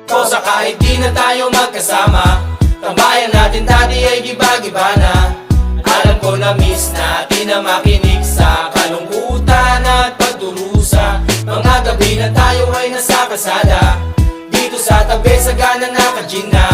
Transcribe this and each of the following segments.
O sa kahit di na tayo magkasama, tambayan natin dati ay giba-giba na. Alam ko na miss natin na makinig sa kalungkutan at pagdurusa. Mga gabi na tayo ay nasa kasada, dito sa tabi sa gana naka-gin na.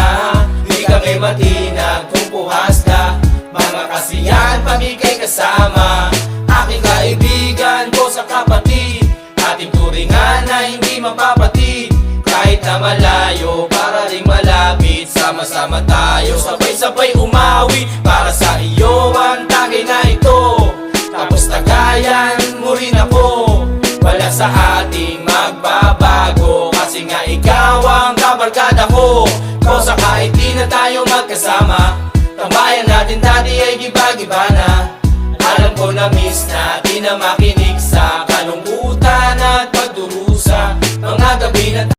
Di kami matinag kung puhasda, mga kasiyahan pamigay kasama. Aking kaibigan ko sa kapatid, ating turingan na hindi mapapatid. Kahit na malayo, para ring malapit, sama-sama tayo, sabay-sabay umawi. Para sa iyo ang tagay na ito, tapos tagayan mo rin ako. Wala sa ating magbabago, kasi nga ikaw ang kabarkada ko. O sa kahit di na tayo magkasama, tambayan natin dati ay giba-giba na. Alam ko na miss natin na makinig sa kalungkutan at pagdurusa. Mga gabi na